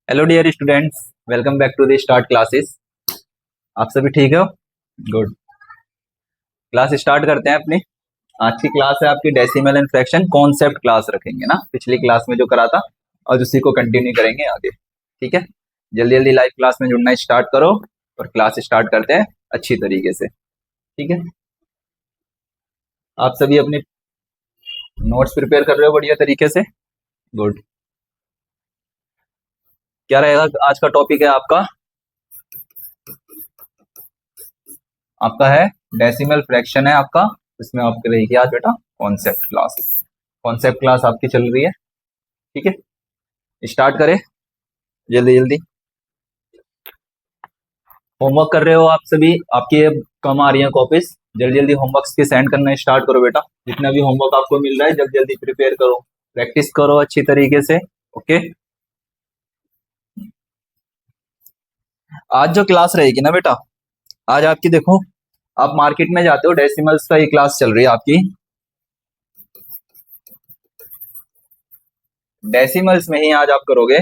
Hello dear students, welcome back to the start classes. आप सभी ठीक हो? गुड। क्लास स्टार्ट करते हैं अपनी। आज की क्लास है आपकी decimal and fraction concept class रखेंगे ना, पिछली क्लास में जो करा था और उसी को कंटिन्यू करेंगे आगे। ठीक है, जल्दी जल्दी लाइव क्लास में जुड़ना स्टार्ट करो और क्लास स्टार्ट करते हैं अच्छी तरीके से। ठीक है, आप सभी अपनी नोट्स प्रिपेयर कर रहे हो बढ़िया तरीके से? गुड। क्या रहेगा आज का टॉपिक? है आपका आपका है डेसिमल फ्रैक्शन है आपका। इसमें आपकी रहेगी आज बेटा कॉन्सेप्ट क्लास। कॉन्सेप्ट क्लास आपकी चल रही है। ठीक है, स्टार्ट करें जल्दी जल्दी। होमवर्क कर रहे हो आप सभी? आपकी ये कम आ रही है कॉपीज, जल्दी जल्दी होमवर्क के सेंड करना स्टार्ट करो बेटा। जितना भी होमवर्क आपको मिल रहा है जल्दी जल्दी प्रिपेयर करो, प्रैक्टिस करो अच्छी तरीके से। ओके, आज जो क्लास रहेगी ना बेटा, आज आपकी देखो, आप मार्केट में जाते हो, डेसिमल्स का ये क्लास चल रही है आपकी। डेसिमल्स में ही आज आप करोगे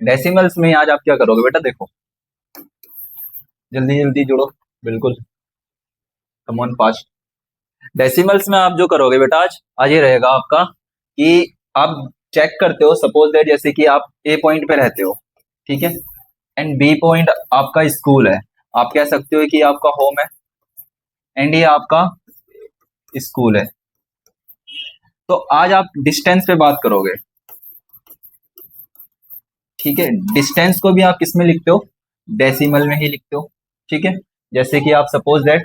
डेसिमल्स में ही आज आप क्या करोगे बेटा? देखो जल्दी जल्दी जुड़ो, बिल्कुल, कम ऑन फास्ट। डेसिमल्स में आप जो करोगे बेटा आज ये रहेगा आपका कि आप चेक करते हो, सपोज दैट जैसे कि आप ए पॉइंट पे रहते हो, ठीक है, एंड बी पॉइंट आपका स्कूल है। आप कह सकते हो कि आपका होम है एंड ये आपका स्कूल है। तो आज आप डिस्टेंस पे बात करोगे। ठीक है, डिस्टेंस को भी आप किस में लिखते हो? डेसिमल में ही लिखते हो। ठीक है, जैसे कि आप सपोज दैट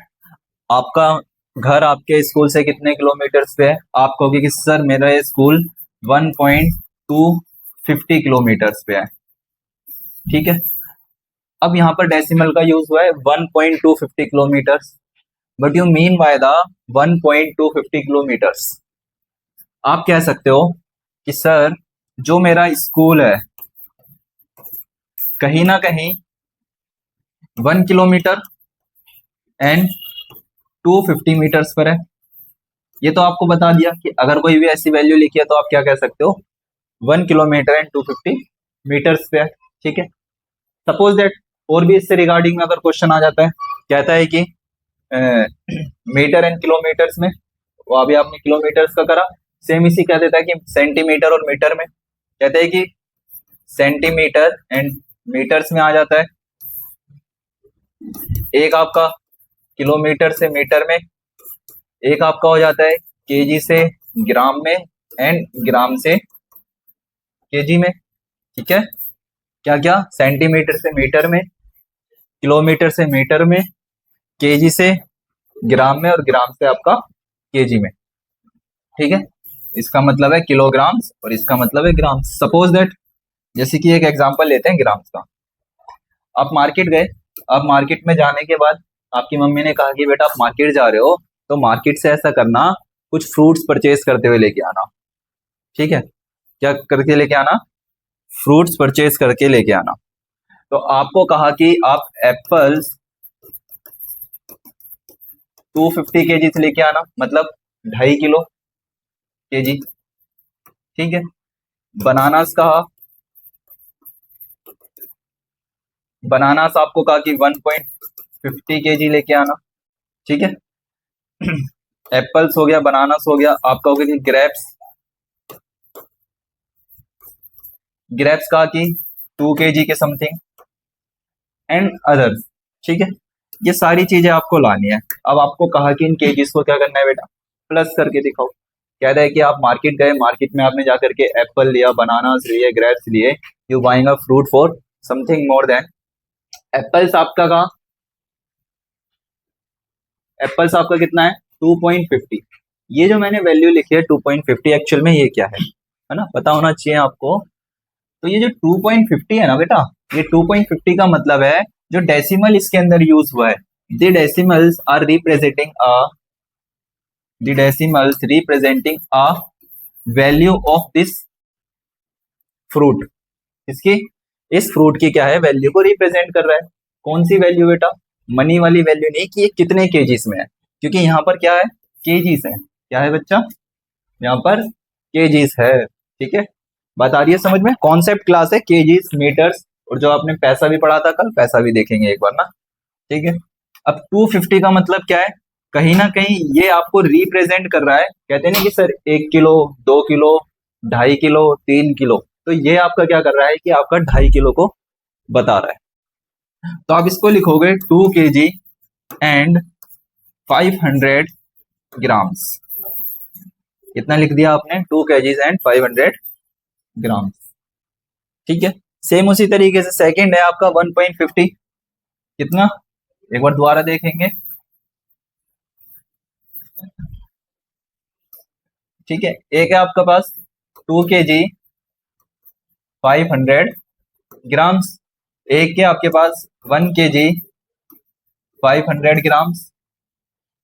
आपका घर आपके स्कूल से कितने किलोमीटर्स पे है, आप कहोगे कि सर मेरा स्कूल 1.250 किलोमीटर्स पे है। ठीक है, अब यहाँ पर डेसिमल का यूज हुआ है 1.250 kilometres, but you mean by the 1.250 kilometres आप कह सकते हो कि सर जो मेरा स्कूल है कहीं ना कहीं 1 किलोमीटर एंड 250 मीटर्स पर है। ये तो आपको बता दिया कि अगर कोई भी ऐसी वैल्यू लिखी है तो आप क्या कह सकते हो? 1 किलोमीटर एंड 250 मीटर्स पे है। ठीक है, सपोज दैट और भी इससे रिगार्डिंग में अगर क्वेश्चन आ जाता है, कहता है कि मीटर एंड किलोमीटर्स में, वो अभी आपने किलोमीटर्स का करा, सेम इसी कह देता है कि सेंटीमीटर और मीटर में, कहते हैं कि सेंटीमीटर एंड मीटर्स में आ जाता है। एक आपका किलोमीटर से मीटर में, एक आपका हो जाता है केजी से ग्राम में एंड ग्राम से केजी में। ठीक है, क्या क्या? सेंटीमीटर से मीटर में, किलोमीटर से मीटर में, केजी से ग्राम में और ग्राम से आपका केजी में। ठीक है, इसका मतलब है किलोग्राम्स और इसका मतलब है ग्राम्स। सपोज दैट जैसे कि एक एग्जांपल लेते हैं ग्राम्स का। आप मार्केट गए, आप मार्केट में जाने के बाद आपकी मम्मी ने कहा कि बेटा आप मार्केट जा रहे हो तो मार्केट से ऐसा करना, कुछ फ्रूट्स परचेज करते हुए लेके आना। ठीक है, क्या करके लेके आना? फ्रूट्स परचेज करके लेके आना। तो आपको कहा कि आप एप्पल्स 250 केजी से लेके आना, मतलब 2.5 किलो केजी। ठीक है, बनानास कहा, बनानास आपको कहा कि 1.50 केजी लेके आना। ठीक है, एप्पल्स हो गया, बनानास हो गया। आप कहोगे कि ग्रेप्स, ग्रेप्स कहा कि 2 केजी के समथिंग एंड अदर्स। ठीक है, ये सारी चीजें आपको लानी है। अब आपको कहा कि इन केजीज को क्या करना है बेटा? प्लस करके दिखाओ। कह रहा है कि आप मार्केट गए, मार्केट में आपने जाकर के एप्पल लिया, बनानास लिए, ग्रेप्स लिए, you buying a fruit for something more than. Apples आपका कहा, एप्पल्स आपका कितना है? 2.50। ये जो मैंने वैल्यू लिखी है 2.50, एक्चुअल में ये क्या है ना, पता होना चाहिए आपको। तो ये जो 2.50 है ना बेटा, ये 2.50 का मतलब है जो डेसिमल इसके अंदर यूज हुआ है, the decimals are representing a the decimals representing a value of this fruit. इसकी, इस फ्रूट की क्या है? वैल्यू को रिप्रेजेंट कर रहा है। कौन सी वैल्यू बेटा? मनी वाली वैल्यू नहीं कि ये कितने केजीस में है, क्योंकि यहाँ पर क्या है? केजीस है। क्या है बच्चा, यहाँ पर केजीस है। ठीक है, बात आ रही है समझ में। कॉन्सेप्ट क्लास है केजीस मीटर्स, और जो आपने पैसा भी पढ़ा था कल, पैसा भी देखेंगे एक बार ना। ठीक है, अब 250 का मतलब क्या है, कहीं ना कहीं ये आपको रिप्रेजेंट कर रहा है। कहते हैं ना कि sir 1 kilo, 2 kilo, 2.5 kilo, 3 kilo, तो ये आपका क्या कर रहा है कि आपका 2.5 किलो को बता रहा है। तो आप इसको लिखोगे 2 kg एंड 500 ग्राम्स। कितना लिख दिया आपने, 2 kg एंड 500 ग्राम्स। ठीक है, सेम उसी तरीके से सेकंड है आपका 1.50। कितना, एक बार दोबारा देखेंगे। ठीक है, एक है आपके पास 2 kg 500 ग्राम्स, एक है आपके पास 1 kg 500 ग्राम्स,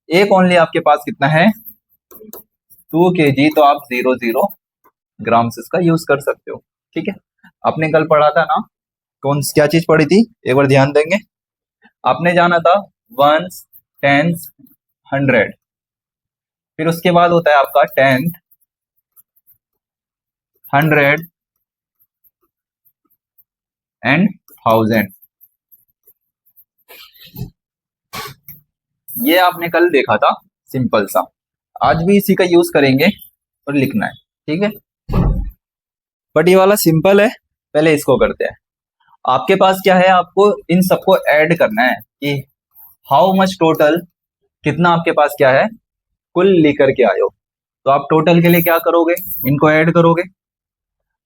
एक ओनली आपके पास कितना है 2 kg, तो आप 00 ग्राम्स इसका यूज कर सकते हो। ठीक है, आपने कल पढ़ा था ना, क्या चीज पढ़ी थी, एक बार ध्यान देंगे। आपने जाना था वंस, टेंस, 100, फिर उसके बाद होता है आपका 10, 100 एंड 1000। ये आपने कल देखा था, सिंपल सा। आज भी इसी का यूज करेंगे और लिखना है। ठीक है, बट ये वाला सिंपल है, पहले इसको करते हैं। आपके पास क्या है, आपको इन सबको ऐड करना है कि हाउ मच टोटल, कितना आपके पास क्या है कुल लेकर के आए हो। तो आप टोटल के लिए क्या करोगे, इनको ऐड करोगे।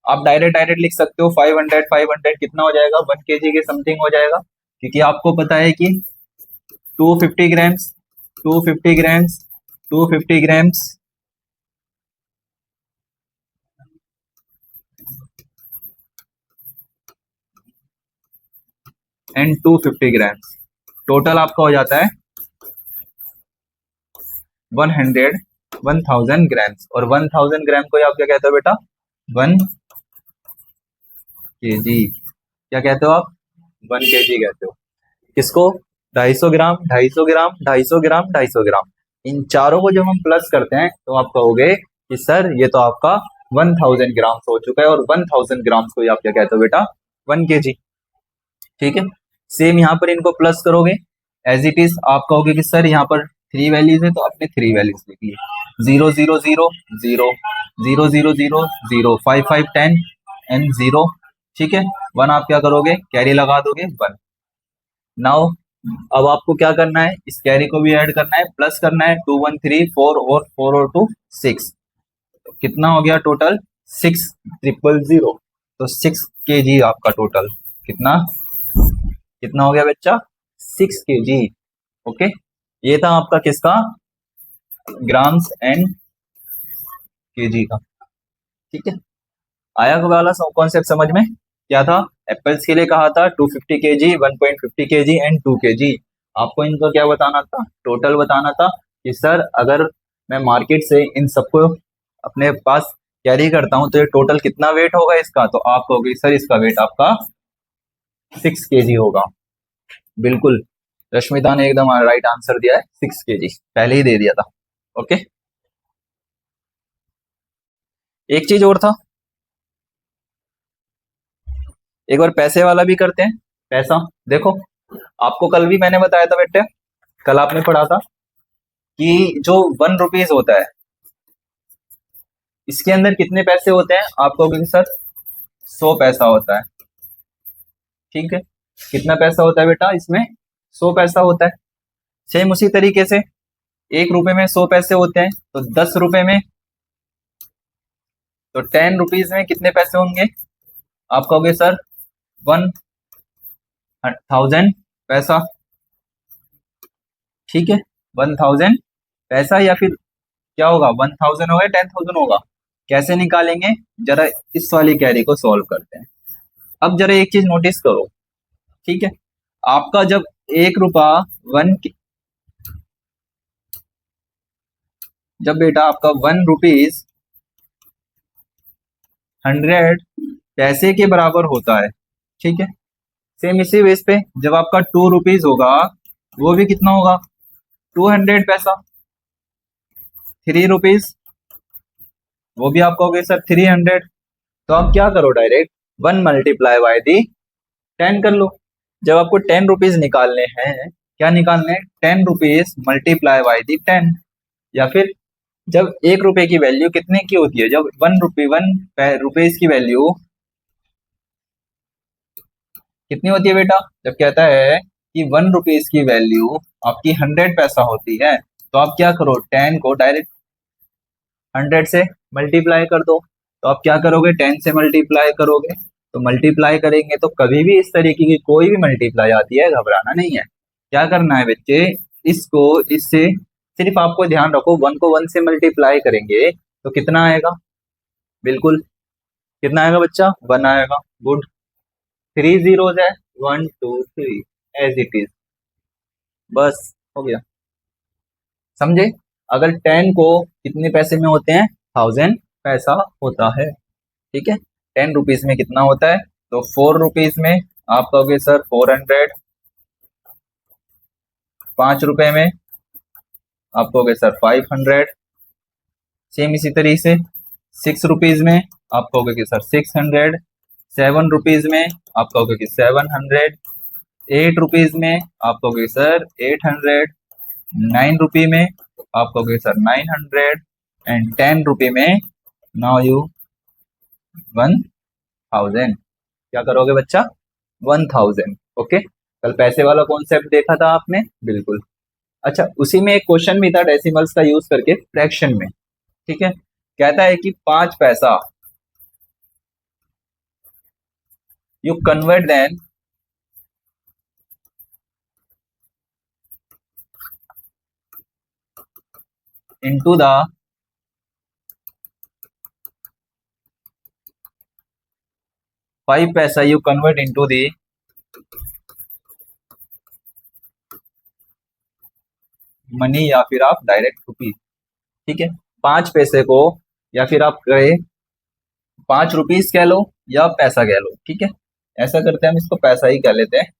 आप डायरेक्ट डायरेक्ट लिख सकते हो 500 500 कितना हो जाएगा 1 kg के समथिंग हो जाएगा, क्योंकि आपको पता है कि 250 grams 250 grams 250 grams and 250 grams, total आपका हो जाता है 1000 ग्राम्स। और 1000 ग्राम को आप क्या कहते हो बेटा, 1 kg। क्या कहते हो आप, 1 kg कहते हो। किसको, 250 ग्राम 250 ग्राम 250 ग्राम 250 ग्राम, इन चारों को जब हम प्लस करते हैं तो आप कहोगे कि सर ये तो आपका 1000 ग्राम्स हो चुका है, और 1000 ग्राम्स को आप क्या कहते हो बेटा, 1 kg। ठीक है, सेम यहाँ पर इनको प्लस करोगे एज इट इज। आप कहोगे कि सर यहाँ पर 3 वैल्यूज है, तो आपने 3 वैल्यूज लिखी है, 0 0 0 0 0 0 0 0 5 5 10 एंड 0। ठीक है, 1 आप क्या करोगे, कैरी लगा दोगे 1। नाउ अब आपको क्या करना है, इस कैरी को भी ऐड करना है, प्लस करना है, 2 1 3 4 और 4 और 2 6, तो कितना हो गया टोटल 6 0 0। तो 6 kg आपका टोटल कितना, कितना हो गया बच्चा 6 kg। ओके, ये था आपका किसका, ग्राम्स एंड केजी का। ठीक है, आया को वाला कॉन्सेप्ट समझ में। क्या था, एप्पल्स के लिए कहा था 250 kg 1.50 kg एंड 2 kg। आपको इनका क्या बताना था, टोटल बताना था कि सर अगर मैं मार्केट से इन सबको अपने पास कैरी करता हूं तो ये टोटल कितना वेट होगा इसका, तो आप कहोगे सर इसका वेट आपका 6 kg होगा। बिल्कुल, रश्मिता ने एकदम राइट आंसर दिया है, 6 kg पहले ही दे दिया था। ओके, एक चीज और था, एक बार पैसे वाला भी करते हैं। पैसा देखो, आपको कल भी मैंने बताया था बेटे, कल आपने पढ़ा था कि जो 1 रुपीज होता है इसके अंदर कितने पैसे होते हैं, आपको कहोगे सर 100 पैसा होता है। ठीक है, कितना पैसा होता है बेटा इसमें, 100 पैसा होता है। सेम उसी तरीके से 1 रुपए में 100 पैसे होते हैं, तो 10 रुपए में, तो 10 रुपीज में कितने पैसे होंगे, आप कहोगे सर 1000 पैसा। ठीक है, 1000 पैसा, या फिर क्या होगा 1000 होगा 10,000 होगा, कैसे निकालेंगे, जरा इस वाली कैरी को सॉल्व करते हैं। अब जरा एक चीज नोटिस करो। ठीक है, आपका जब 1 रुपया जब बेटा आपका 1 रुपीज 100 पैसे के बराबर होता है। ठीक है, सेम इसी बेस पे जब आपका 2 रुपीज होगा वो भी कितना होगा 200 पैसा। ₹3, वो भी आपका हो गया सर 300। तो आप क्या करो, डायरेक्ट 1 मल्टीप्लाई बाय दी 10 कर लो। जब आपको ₹10 निकालने हैं, क्या निकालने हैं, ₹10 मल्टीप्लाई बाय दी 10। या फिर जब ₹1 की वैल्यू कितने की होती है, जब ₹1 की वैल्यू कितनी होती है बेटा, जब कहता है कि ₹1 की वैल्यू आपकी 100 पैसा होती है, तो आप क्या करो, 10 को डायरेक्ट 100 से मल्टीप्लाई कर दो। तो आप क्या करोगे, 10 से मल्टीप्लाई करोगे, तो मल्टीप्लाई करेंगे तो कभी भी इस तरीके की कोई भी मल्टीप्लाई आती है, घबराना नहीं है। क्या करना है बच्चे, इसको इससे सिर्फ आपको ध्यान रखो, 1 को 1 से मल्टीप्लाई करेंगे तो कितना आएगा, बिल्कुल कितना आएगा बच्चा, 1 आएगा। गुड, 3 zeros है, 1 2 3 एज इट इज, बस हो गया। समझे, अगर 10 को कितने पैसे में होते हैं, 1000 पैसा होता है, ठीक है। ₹10 में कितना होता है, तो ₹4 में आप कहोगे सर 400, ₹5 में आप कहोगे सर 500, सेम इसी तरीके से ₹6 में आप कहोगे कि सर 600, ₹7 में आप कहोगे कि 700, ₹8 में आप कहोगे सर 800, ₹9 में आप कहोगे सर 900 एंड ₹10 में नाउ यू 1000। क्या करोगे बच्चा, 1000। ओके, कल पैसे वाला कॉन्सेप्ट देखा था आपने, बिल्कुल। अच्छा, उसी में एक क्वेश्चन भी था डेसिमल्स का यूज करके फ्रैक्शन में, ठीक है। कहता है कि 5 पैसा you convert then into the $5 you convert into the money या फिर आप डायरेक्ट रुपी, ठीक है। 5 पैसे को या फिर आप कहे ₹5 कह लो या पैसा कह लो, ठीक है। ऐसा करते हैं, हम इसको पैसा ही कह लेते हैं।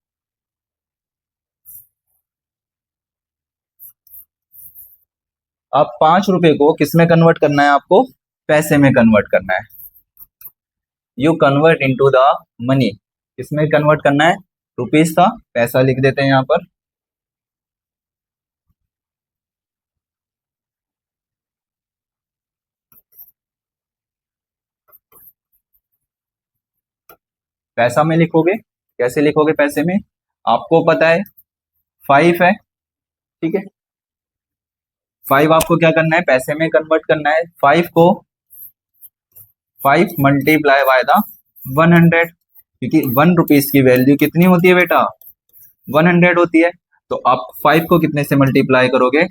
अब ₹5 को किस में कन्वर्ट करना है, आपको पैसे में कन्वर्ट करना है। You convert into the money, किस में कन्वर्ट करना है, रुपीस था, पैसा लिख देते हैं यहाँ पर। पैसा में लिखोगे, कैसे लिखोगे पैसे में, आपको पता है 5 है, ठीक है। 5 आपको क्या करना है, पैसे में कन्वर्ट करना है। 5 को 5 मल्टीप्लाई बाय द 100, क्योंकि ₹1 की वैल्यू कितनी होती है बेटा, 100 होती है। तो आप 5 को कितने से मल्टीप्लाई करोगे,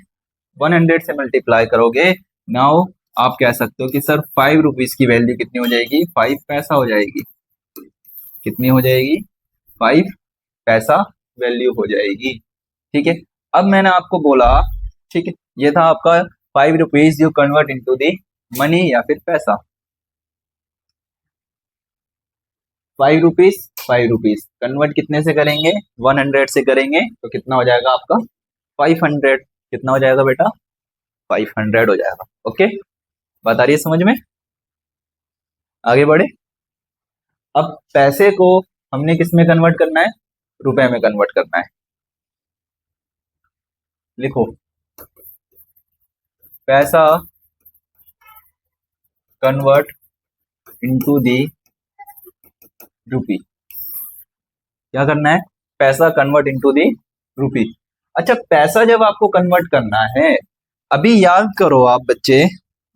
100 से मल्टीप्लाई करोगे। नाउ आप कह सकते हो कि सर ₹5 की वैल्यू कितनी हो जाएगी, 5 पैसा हो जाएगी। कितनी हो जाएगी, 5 पैसा वैल्यू हो जाएगी, ठीक है। अब मैंने आपको बोला, ठीक है, ये था आपका ₹5 you convert into the money या फिर पैसा। ₹5 कन्वर्ट कितने से करेंगे, 100 से करेंगे, तो कितना हो जाएगा आपका 500। कितना हो जाएगा बेटा, 500 हो जाएगा। ओके, बात आ रही है समझ में, आगे बढ़े। अब पैसे को हमने किस में कन्वर्ट करना है, रुपए में कन्वर्ट करना है। लिखो, पैसा कन्वर्ट इनटू दी रूपी। क्या करना है, पैसा कन्वर्ट इनटू दी रूपी। अच्छा, पैसा जब आपको कन्वर्ट करना है, अभी याद करो आप बच्चे,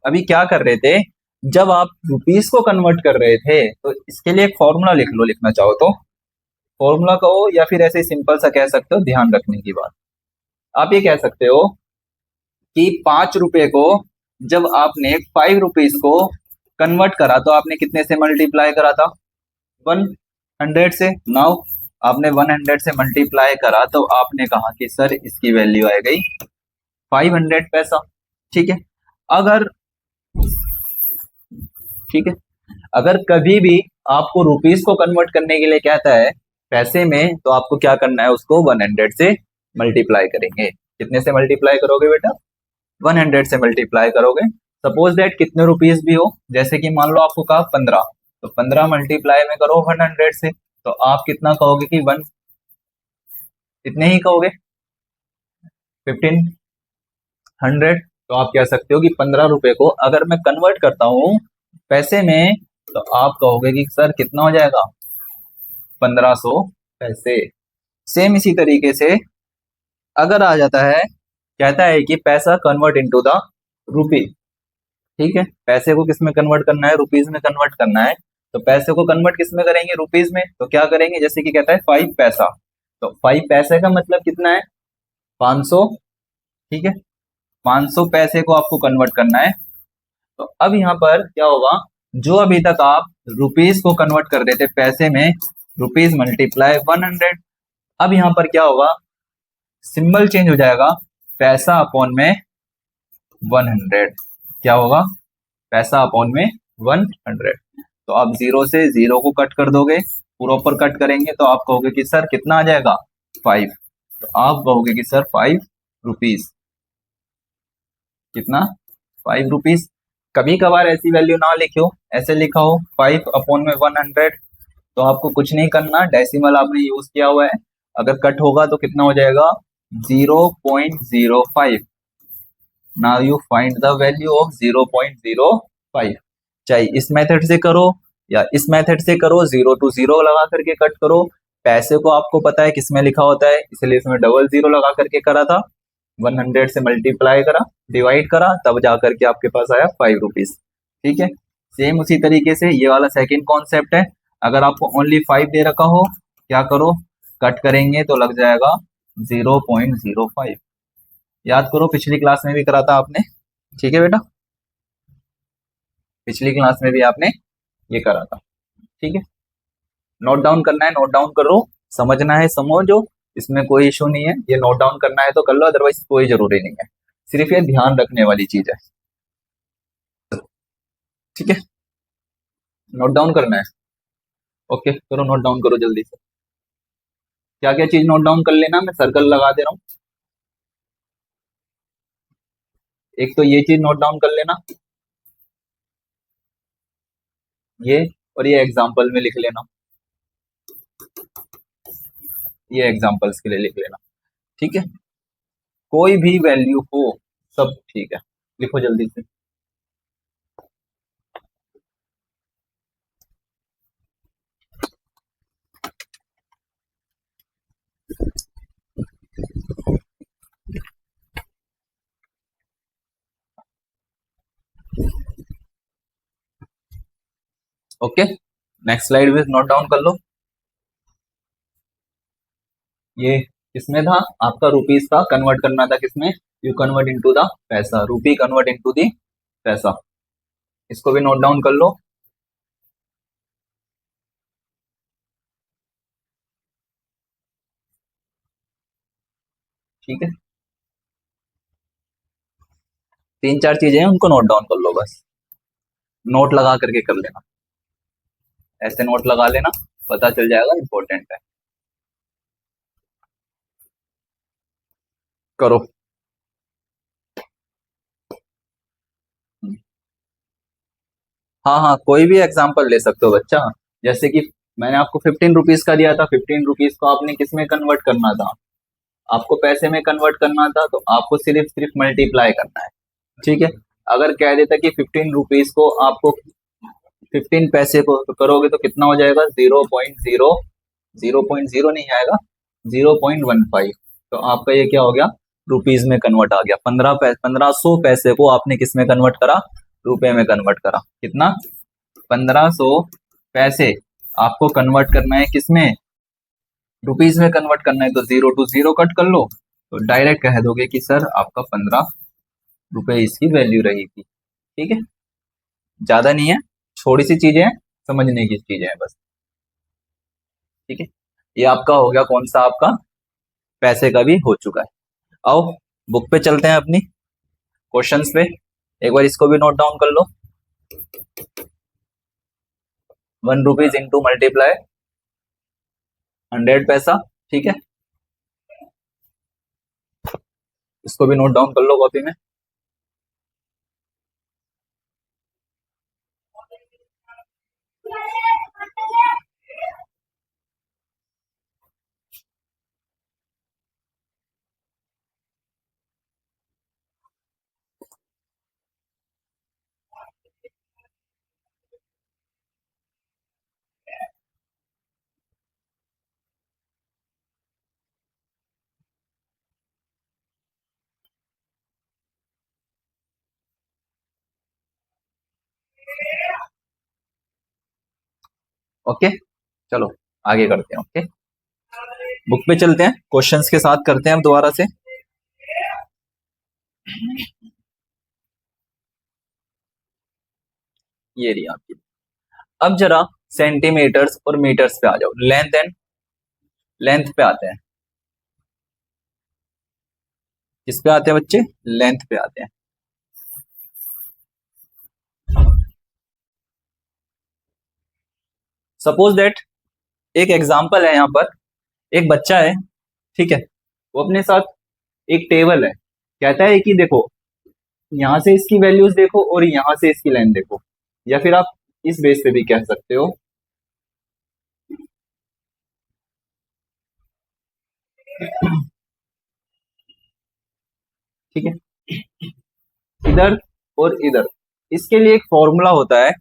अभी क्या कर रहे थे, जब आप रुपीस को कन्वर्ट कर रहे थे, तो इसके लिए एक फॉर्मूला लिख लो, लिखना चाहो तो फॉर्मूला कहो, या फिर ऐसे सिंपल सा कह सकते हो, ध्यान रखने की बात। आप ये कह सकते हो कि ₹5 को जब आपने ₹5 को कन्वर्ट करा, तो आपने कितने से मल्टीप्लाई करा था, 100 से। नाउ आपने 100 से मल्टीप्लाई करा, तो आपने कहा कि सर इसकी वैल्यू आ गई 500 पैसा, ठीक है। अगर ठीक है, अगर कभी भी आपको रुपीस को कन्वर्ट करने के लिए कहता है पैसे में, तो आपको क्या करना है, उसको 100 से मल्टीप्लाई करेंगे। कितने से मल्टीप्लाई करोगे बेटा, 100 से मल्टीप्लाई करोगे। सपोज दैट कितने रुपीज भी हो, जैसे कि मान लो आपको कहा 15, तो 15 मल्टीप्लाई में करो 100 से, तो आप कितना कहोगे कि 1, इतने ही कहोगे 1500। तो आप कह सकते हो कि 15 रुपए को अगर मैं कन्वर्ट करता हूँ पैसे में, तो आप कहोगे कि सर कितना हो जाएगा 1500 पैसे। सेम इसी तरीके से अगर आ जाता है, कहता है कि पैसा कन्वर्ट इनटू द रुपी, ठीक है, पैसे को किस में कन्वर्ट करना है, रुपीज में कन्वर्ट करना है। तो पैसे को कन्वर्ट किस में करेंगे, रुपीज में। तो क्या करेंगे, जैसे कि कहता है 5 पैसा, तो 5 पैसे का मतलब कितना है 500, ठीक है, 500 पैसे को आपको कन्वर्ट करना है। तो अब यहाँ पर क्या होगा, जो अभी तक आप रुपीज को कन्वर्ट कर देते पैसे में, रुपीज मल्टीप्लाई 100, अब यहाँ पर क्या होगा, सिंबल चेंज हो जाएगा, पैसा अपॉन में 100, क्या होगा, पैसा अपॉन में 100। तो आप 0 से 0 को कट कर दोगे, प्रॉपर कट करेंगे तो आप कहोगे कि सर कितना आ जाएगा 5। तो आप कहोगे कि सर 5 रुपीज, कितना 5 रुपीज। कभी कभार ऐसी वैल्यू ना लिखो, ऐसे लिखा हो 5 अपॉन में 100, तो आपको कुछ नहीं करना, डेसिमल आपने यूज किया हुआ है, अगर कट होगा तो कितना हो जाएगा 0.05। Now you find the value of 0.05। चाहे इस मेथड से करो या इस मेथड से करो, 0 to 0 लगा करके कट करो। पैसे को आपको पता है किसमें लिखा होता है, इसलिए इसमें डबल 0 लगा करके करा था, 100 से मल्टीप्लाई करा, डिवाइड करा, तब जा करके आपके पास आया 5 रुपीज, ठीक है। सेम उसी तरीके से ये वाला सेकंड कॉन्सेप्ट है, अगर आपको ओनली 5 दे रखा हो, क्या करो, कट करेंगे तो लग जाएगा 0.05। याद करो पिछली क्लास में भी करा था आपने, ठीक है बेटा, पिछली क्लास में भी आपने ये करा था, ठीक है। नोट डाउन करना है, नोट डाउन करो, समझना है समझो, इसमें कोई इशू नहीं है, ये नोट डाउन करना है तो कर लो, अदरवाइज कोई जरूरी नहीं है, सिर्फ ये ध्यान रखने वाली चीज है, ठीक है। नोट डाउन करना है, ओके करो, नोट डाउन करो जल्दी से। क्या क्या चीज नोट डाउन कर लेना, मैं सर्कल लगा दे रहा हूँ। एक तो ये चीज नोट डाउन कर लेना, ये, और ये एग्जाम्पल में लिख लेना, ये एग्जाम्पल्स के लिए लिख लेना, ठीक है। कोई भी वैल्यू हो सब ठीक है, लिखो जल्दी से। ओके, नेक्स्ट स्लाइड भी नोट डाउन कर लो। ये किसमें था आपका, रुपीस का कन्वर्ट करना था किसमें, यू कन्वर्ट इनटू द पैसा, रुपी कन्वर्ट इनटू द पैसा, इसको भी नोट डाउन कर लो। ठीक है, 3-4 चीजें हैं उनको नोट डाउन कर लो, बस नोट लगा करके कर लेना, ऐसे नोट लगा लेना, पता चल जाएगा, इंपॉर्टेंट है, करो। हाँ हाँ, कोई भी एग्जांपल ले सकते हो बच्चा, जैसे कि मैंने आपको 15 रुपीज का दिया था, 15 रुपीज को आपने किस में कन्वर्ट करना था, आपको पैसे में कन्वर्ट करना था, तो आपको सिर्फ सिर्फ मल्टीप्लाई करना है, ठीक है। अगर कह देता कि 15 रुपीज को आपको 15 पैसे को तो करोगे तो कितना हो जाएगा 0.0, 0.0 नहीं आएगा 0.15, तो आपका ये क्या हो गया, रुपीज में कन्वर्ट आ गया। 1500 पैसे को आपने किस में कन्वर्ट करा, रुपए में कन्वर्ट करा, कितना 1500 पैसे आपको कन्वर्ट करना है किसमें, रुपीज में कन्वर्ट करना है, तो 0 to 0 कट कर लो, तो डायरेक्ट कह दोगे कि सर आपका 15 रुपए इसकी वैल्यू रहेगी, ठीक है। ज्यादा नहीं है, थोड़ी सी चीजें हैं, समझने की चीजें हैं बस, ठीक है। ये आपका हो गया कौन सा, आपका पैसे का भी हो चुका है। आओ बुक पे चलते हैं अपनी, क्वेश्चंस पे, एक बार इसको भी नोट डाउन कर लो। 1 रुपीज इंटू मल्टीप्लाई 100 पैसा, ठीक है, इसको भी नोट डाउन कर लो कॉपी में। ओके, चलो आगे करते हैं। ओके, बुक पे चलते हैं, क्वेश्चंस के साथ करते हैं अब दोबारा से। ये रही आपकी। अब जरा सेंटीमीटर्स और मीटर्स पे आ जाओ, लेंथ एंड लेंथ पे आते हैं। किस पे आते हैं बच्चे? लेंथ पे आते हैं। सपोज दैट एक एग्जांपल है, यहाँ पर एक बच्चा है, ठीक है, वो अपने साथ एक टेबल है, कहता है कि देखो यहाँ से इसकी वैल्यूज देखो और यहाँ से इसकी लेंथ देखो, या फिर आप इस बेस पे भी कह सकते हो। ठीक है, इधर और इधर, इसके लिए एक फॉर्मूला होता है,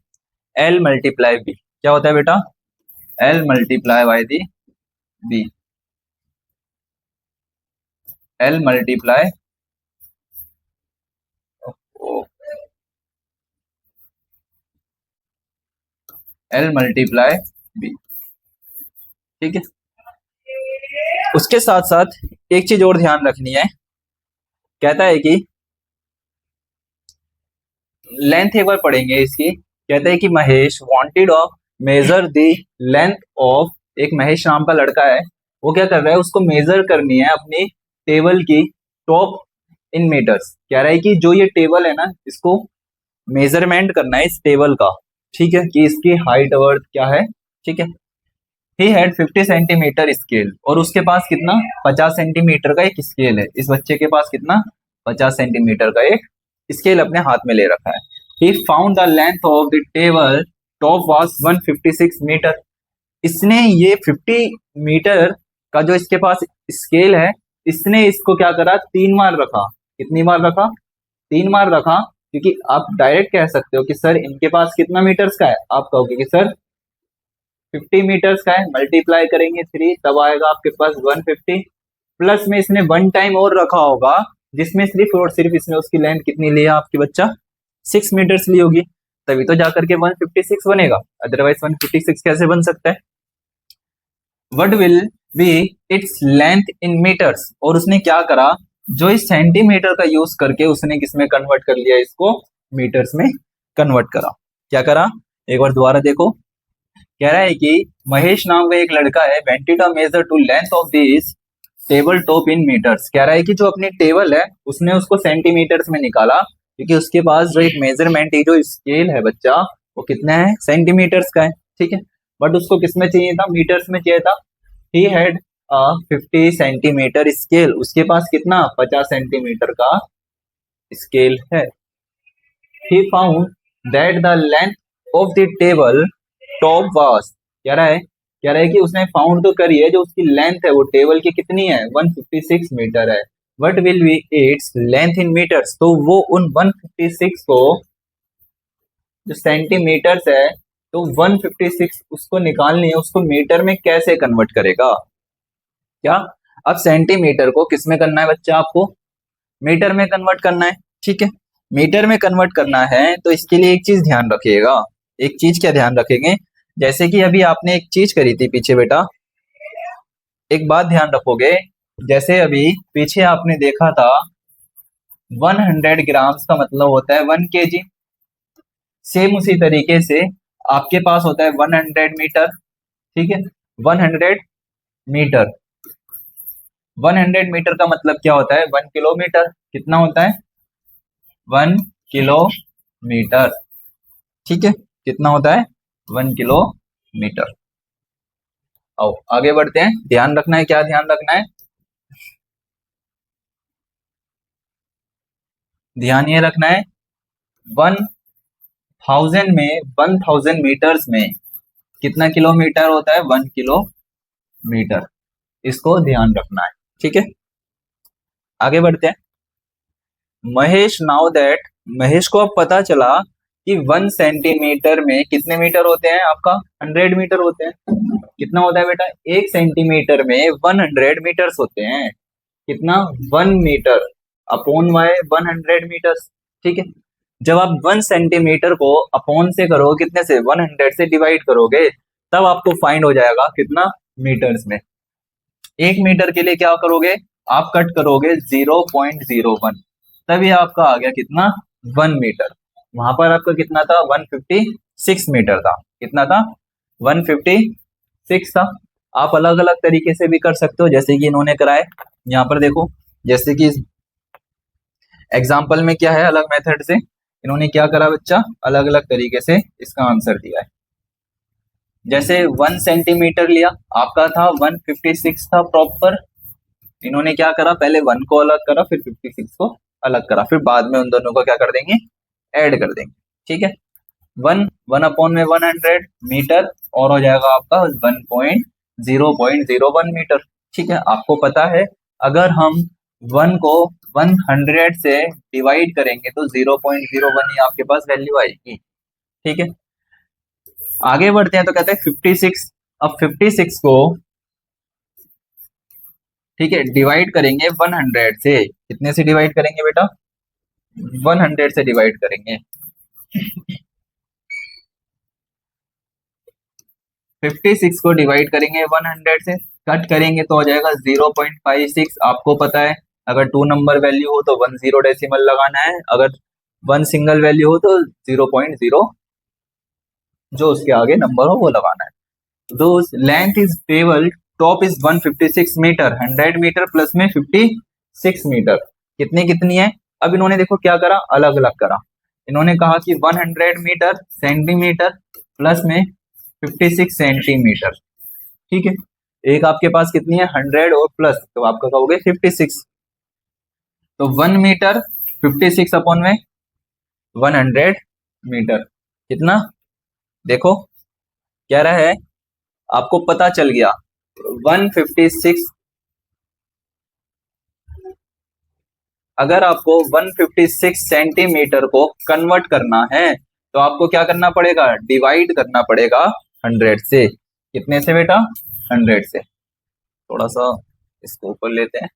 एल मल्टीप्लाई बी। क्या होता है बेटा? L multiply by the B. L multiply L multiply B. ठीक है, उसके साथ साथ एक चीज और ध्यान रखनी है, कहता है कि लेंथ एक बार पढ़ेंगे इसकी। कहता है कि Mahesh wanted of measure the length of, एक महेश नाम का लड़का है, वो क्या कर रहा है, उसको मेजर करनी है अपनी टेबल की टॉप इन मीटर्स। कह रहा है कि जो ये टेबल है ना, इसको मेजरमेंट करना है इस टेबल का, ठीक है, कि इसकी हाइट वर्थ क्या है। ठीक है, ही हैड 50 सेंटीमीटर स्केल, और उसके पास कितना, 50 सेंटीमीटर का एक स्केल है। इस बच्चे के पास कितना, 50 सेंटीमीटर का एक स्केल अपने हाथ में ले रखा है। He found the length of the table top was 156 metre. इसने ये 50 मीटर का जो इसके पास स्केल है, इसने इसको क्या करा, 3 बार रखा। कितनी बार रखा? 3 बार रखा, क्योंकि आप डायरेक्ट कह सकते हो कि सर इनके पास कितना मीटर्स का है, आप कहोगे कि सर 50 मीटर्स का है, मल्टीप्लाई करेंगे 3, तब आएगा आपके पास 150, प्लस में इसने 1 टाइम और रखा होगा, जिसमें सिर्फ और सिर्फ इसने उसकी लेंथ कितनी ली है आपकी बच्चा, 6 मीटर्स ली होगी, तभी तो जाकर के 156 बनेगा, अदरवाइज 156 कैसे बन सकता है। What will be its length in metres, और उसने क्या करा, जो इस सेंटीमीटर का यूज करके उसने किसमें कन्वर्ट कर लिया, इसको मीटर्स में कन्वर्ट करा। क्या करा, एक बार दोबारा देखो। कह रहा है कि महेश नाम का एक लड़का है, wanted a measure to length of this table top in metres. कह रहा है कि जो अपनी टेबल है उसने उसको सेंटीमीटर्स में निकाला, क्योंकि उसके पास जो एक मेजरमेंट है, जो स्केल है बच्चा, वो कितना है, सेंटीमीटर्स का है। ठीक है, बट उसको किस में चाहिए था, मीटर्स में चाहिए था। ही हैड 50 सेंटीमीटर स्केल, उसके पास कितना, 50 सेंटीमीटर का स्केल है। He found that the length of the table top वास, कह रहा है कि उसने फाउंड तो करी है, जो उसकी लेंथ है वो टेबल की कितनी है, 156 मीटर है। What will be its length in metres, तो वो उन 156 को, जो सेंटीमीटर्स है, तो 156 उसको निकालनी है, उसको मीटर में कैसे कन्वर्ट करेगा। क्या, अब सेंटीमीटर को किस में करना है बच्चा, आपको मीटर में कन्वर्ट करना है। ठीक है, मीटर में कन्वर्ट करना है, तो इसके लिए एक चीज ध्यान रखिएगा। एक चीज क्या ध्यान रखेंगे, जैसे कि अभी आपने एक चीज करी थी पीछे बेटा, एक बात ध्यान रखोगे, जैसे अभी पीछे आपने देखा था 100 ग्राम्स का मतलब होता है 1 kg। सेम उसी तरीके से आपके पास होता है 100 मीटर। ठीक है, 100 मीटर, 100 मीटर का मतलब क्या होता है, 1 किलोमीटर। कितना होता है, 1 किलोमीटर। ठीक है, कितना होता है, 1 किलोमीटर। आओ आगे बढ़ते हैं, ध्यान रखना है, क्या ध्यान रखना है, ध्यान ये रखना है, 1000 में, 1000 मीटर्स में कितना किलोमीटर होता है, 1 किलोमीटर। इसको ध्यान रखना है, ठीक है। आगे बढ़ते हैं। महेश नाउ दैट, महेश को अब पता चला कि 1 सेंटीमीटर में कितने मीटर होते हैं, आपका 100 मीटर होते हैं। कितना होता है बेटा, 1 सेंटीमीटर में 100 मीटर्स होते हैं। कितना, 1 मीटर अपॉन वाई 100 मीटर्स, ठीक है। जब आप 1 सेंटीमीटर को अपॉन से करोगे, कितने से, 100 से डिवाइड करोगे, तब आपको फाइंड हो जाएगा कितना, मीटर्स में। 1 मीटर के लिए क्या करोगे, आप कट करोगे 0.01, तभी आपका आ गया कितना, 1 मीटर। वहां पर आपका कितना था, 156 मीटर था। कितना था, 156 था। आप अलग अलग तरीके से भी कर सकते हो, जैसे कि इन्होंने कराए। यहाँ पर देखो, जैसे कि एग्जाम्पल में क्या है, अलग मेथड से इन्होंने क्या करा बच्चा, अलग अलग तरीके से इसका आंसर दिया है। जैसे 1 सेंटीमीटर लिया, आपका था 156 था प्रॉपर। इन्होंने क्या करा, पहले 1 को अलग करा, फिर 56 को अलग करा, फिर बाद में उन दोनों को क्या कर देंगे, ऐड कर देंगे, ठीक है। 1 अपॉन में 100 मीटर, और हो जाएगा आपका 1.001 मीटर, ठीक है। आपको पता है अगर हम 1 को 100 से डिवाइड करेंगे तो 0.01 ही आपके पास वैल्यू आएगी, ठीक है। आगे बढ़ते हैं तो कहते हैं 56। अब 56 को, ठीक है, डिवाइड करेंगे 100 से। कितने से डिवाइड करेंगे बेटा, 100 से डिवाइड करेंगे। 56 को डिवाइड करेंगे 100 से, कट करेंगे तो हो जाएगा 0.56। आपको पता है अगर 2 नंबर वैल्यू हो तो 10 डेसिमल लगाना है, अगर 1 सिंगल वैल्यू हो तो 0.0 जो उसके आगे नंबर हो वो लगाना है। दो length is table top is 156 metre, 100 metre plus में 56 मीटर, कितनी कितनी है। अब इन्होंने देखो क्या करा, अलग अलग करा। इन्होंने कहा कि 100 मीटर सेंटीमीटर प्लस में 56 सेंटीमीटर, ठीक है। एक आपके पास कितनी है, 100 और प्लस, तो आपका कहोगे 56। तो 1 मीटर 56 अपॉन में 100 मीटर, कितना, देखो क्या रहा है, आपको पता चल गया 156। अगर आपको 156 सेंटीमीटर को कन्वर्ट करना है तो आपको क्या करना पड़ेगा, डिवाइड करना पड़ेगा 100 से। कितने से बेटा, 100 से। थोड़ा सा इसको ऊपर लेते हैं।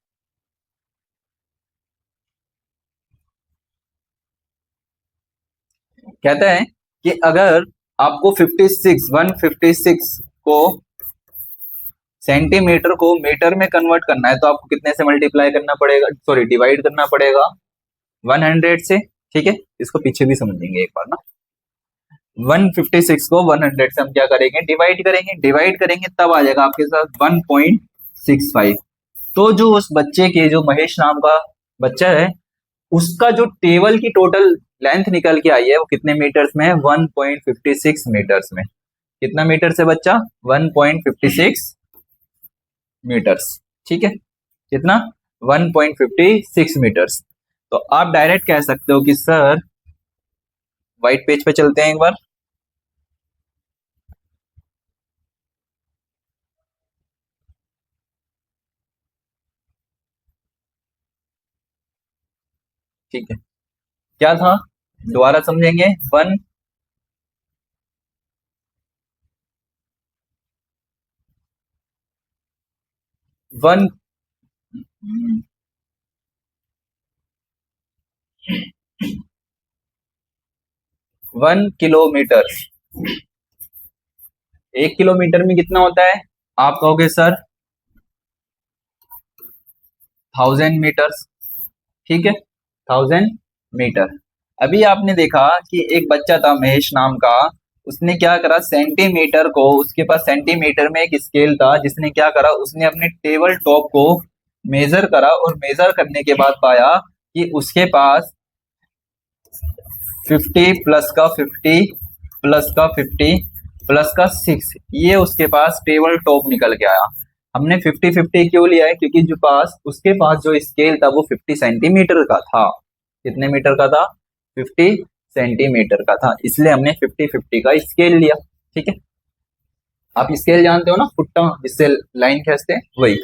कहते हैं कि अगर आपको 156 को सेंटीमीटर को मीटर में कन्वर्ट करना है तो आपको कितने से मल्टीप्लाई करना पड़ेगा, सॉरी डिवाइड करना पड़ेगा 100 से, ठीक है। इसको पीछे भी समझेंगे एक बार ना। 156 को 100 से हम क्या करेंगे, डिवाइड करेंगे तब आ जाएगा आपके साथ 1.65। तो जो उस बच्चे के, जो महेश नाम का बच्चा है, उसका जो टेबल की टोटल लेंथ निकल के आई है वो कितने मीटर्स में है, 1.56 मीटर्स में। कितना मीटर से बच्चा, 1.56 मीटर्स, ठीक है। कितना, 1.56 मीटर्स। तो आप डायरेक्ट कह सकते हो कि सर, व्हाइट पेज पे चलते हैं एक बार। ठीक है, क्या था, दोबारा समझेंगे। 1 किलोमीटर, 1 किलोमीटर में कितना होता है, आप कहोगे सर 1000 मीटर्स, ठीक है, 1000 मीटर। अभी आपने देखा कि एक बच्चा था महेश नाम का, उसने क्या करा, सेंटीमीटर को, उसके पास सेंटीमीटर में एक स्केल था, जिसने क्या करा, उसने अपने टेबल टॉप को मेजर करा, और मेजर करने के बाद पाया कि उसके पास 50 प्लस का 50 प्लस का 50 प्लस का 6, ये उसके पास टेबल टॉप निकल के आया। हमने 50-50 क्यों लिया है, क्योंकि जो पास उसके पास जो स्केल था वो 50 सेंटीमीटर का था। कितने मीटर का था, 50 सेंटीमीटर का था, इसलिए हमने 50-50 का स्केल लिया, ठीक है। आप स्केल जानते हो ना, फुट्टा जिससे लाइन खींचते हैं, वही।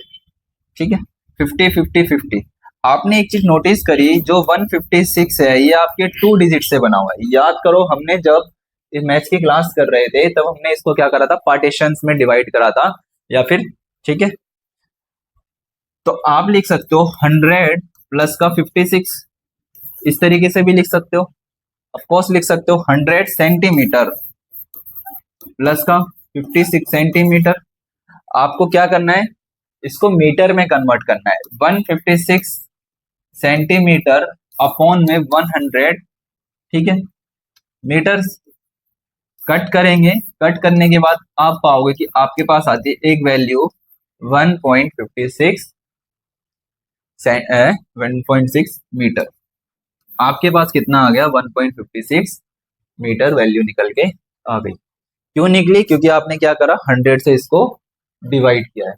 ठीक है, 50 50 50। आपने एक चीज नोटिस करी, जो 156 है ये आपके 2 डिजिट से बना हुआ है। याद करो, हमने जब इस मैथ्स की क्लास कर रहे थे तब हमने इसको क्या करा था, पार्टीशंस में डिवाइड करा था, या फिर, ठीक है। तो आप लिख सकते हो 100 प्लस का 56, इस तरीके से भी लिख सकते हो। ऑफ कोर्स लिख सकते हो 100 सेंटीमीटर प्लस का 56 सेंटीमीटर। आपको क्या करना है, इसको मीटर में कन्वर्ट करना है। 156 सेंटीमीटर अपॉन में 100, ठीक है, मीटर्स। कट करेंगे, कट करने के बाद आप पाओगे कि आपके पास आती है एक वैल्यू 1.56 1.6 मीटर। आपके पास कितना आ गया, 1.56 मीटर वैल्यू निकल के आ गई। क्यों निकली, क्योंकि आपने क्या करा, 100 से इसको डिवाइड किया है।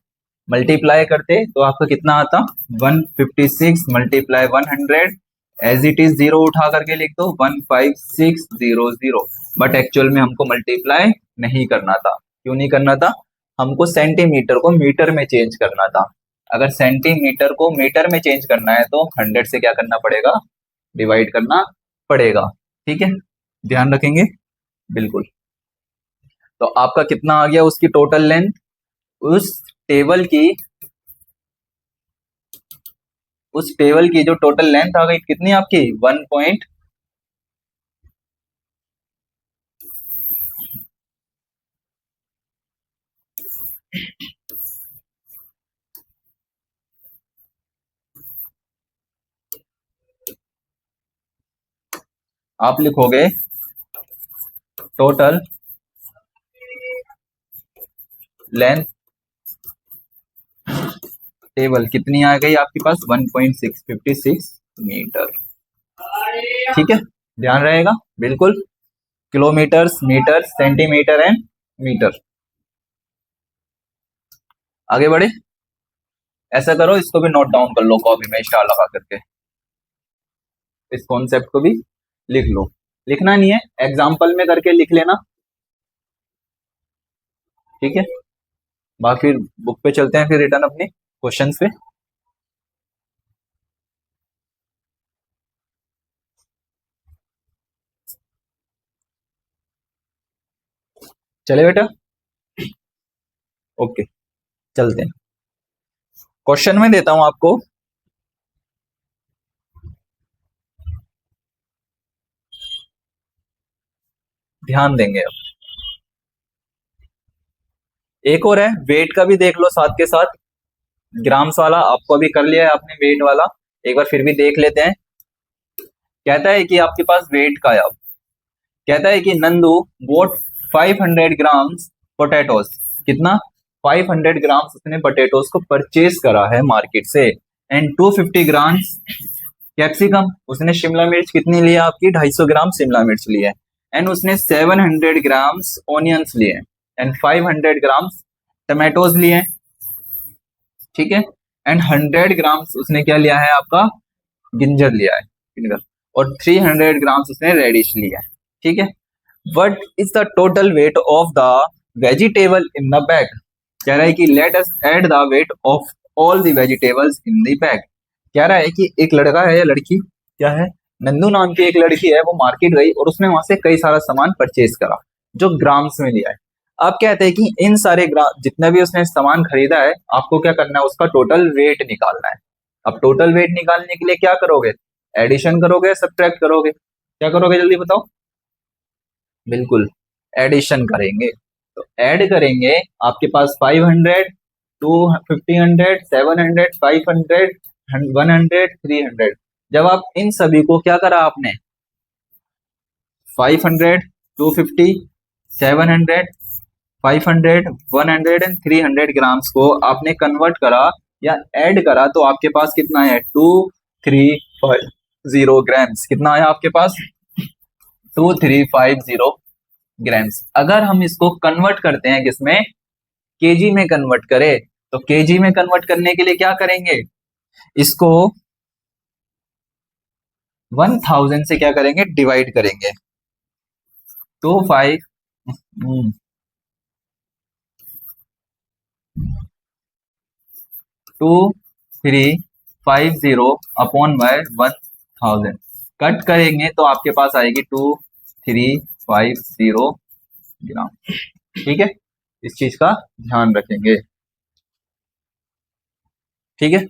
मल्टीप्लाई करते तो आपका कितना आता, 156 multiply 100, as it is zero उठा करके लिख दो 15600। बट एक्चुअल में हमको मल्टीप्लाई नहीं करना था। क्यों नहीं करना था, हमको सेंटीमीटर को मीटर में चेंज करना था। अगर सेंटीमीटर को मीटर में चेंज करना है तो 100 से क्या करना पड़ेगा, डिवाइड करना पड़ेगा। ठीक है, ध्यान रखेंगे, बिल्कुल। तो आपका कितना आ गया, उसकी टोटल लेंथ, उस टेबल की जो टोटल लेंथ आ गई कितनी आपकी, 1 पॉइंट, आप लिखोगे टोटल लेंथ टेबल कितनी आ गई आपके पास, 1.656 मीटर। ठीक है, ध्यान रहेगा, बिल्कुल। Kilometres, metre, centimetre and metre. आगे बढ़े, ऐसा करो इसको भी नोट डाउन कर लो कॉपी में स्टार लगा करके, इस कॉन्सेप्ट को भी लिख लो। लिखना नहीं है, एग्जाम्पल में करके लिख लेना, ठीक है। बाकी बुक पे चलते हैं फिर रिटर्न अपने क्वेश्चंस पे। चले बेटा, ओके, चलते हैं। क्वेश्चन में देता हूं आपको, ध्यान देंगे अब। एक और है, वेट का भी देख लो साथ के साथ। ग्राम्स वाला आपको अभी कर लिया है आपने, वेट वाला एक बार फिर भी देख लेते हैं। कहता है कि आपके पास वेट का है। अब कहता है कि नंदू बोट 500 ग्राम्स पोटैटोस, कितना, 500 ग्राम्स उसने पोटैटोस को परचेज करा है मार्केट से, एंड 250 ग्राम्स कैप्सिकम, उसने शिमला मिर्च कितनी लिया आपकी, 250 ग्राम शिमला मिर्च ली है, एंड उसने 700 ग्राम्स ऑनियंस लिए, एंड 500 ग्राम्स टमाटोज लिए, ठीक है, एंड 100 ग्राम्स उसने क्या लिया है आपका, गिंजर लिया है, गिंजर, और 300 ग्राम्स उसने रेडिश लिया है, ठीक है। What is the total weight of the vegetable in the bag. कह रहा है कि let us add the weight of all the vegetables in the bag. कह रहा है कि एक लड़का है या लड़की, क्या है, नंदू नाम की एक लड़की है, वो मार्केट गई और उसने वहां से कई सारा सामान परचेज करा जो ग्राम्स में लिया है। अब कहते हैं कि इन सारे जितने भी उसने सामान खरीदा है, आपको क्या करना है, उसका टोटल वेट निकालना है। अब टोटल वेट निकालने के लिए क्या करोगे, एडिशन करोगे, सब्ट्रैक्ट करोगे, क्या करोगे जल्दी बताओ, बिल्कुल एडिशन करेंगे। तो ऐड करेंगे, आपके पास 500, 250, 700, 500, 100, 300। जब आप इन सभी को क्या करा आपने, 500, 250, 700, 500, 100 एंड 300 ग्राम्स को आपने कन्वर्ट करा या ऐड करा, तो आपके पास कितना है, 2350 ग्राम्स। कितना आया आपके पास, 2350 ग्राम्स। अगर हम इसको कन्वर्ट करते हैं किसमें, केजी में कन्वर्ट करें, तो केजी में कन्वर्ट करने के लिए क्या करेंगे, इसको 1000 से क्या करेंगे, डिवाइड करेंगे। तो 5 2350 अपॉन बाय 1000 कट करेंगे तो आपके पास आएगी 2350 ग्राम। ठीक है, इस चीज का ध्यान रखेंगे। ठीक है,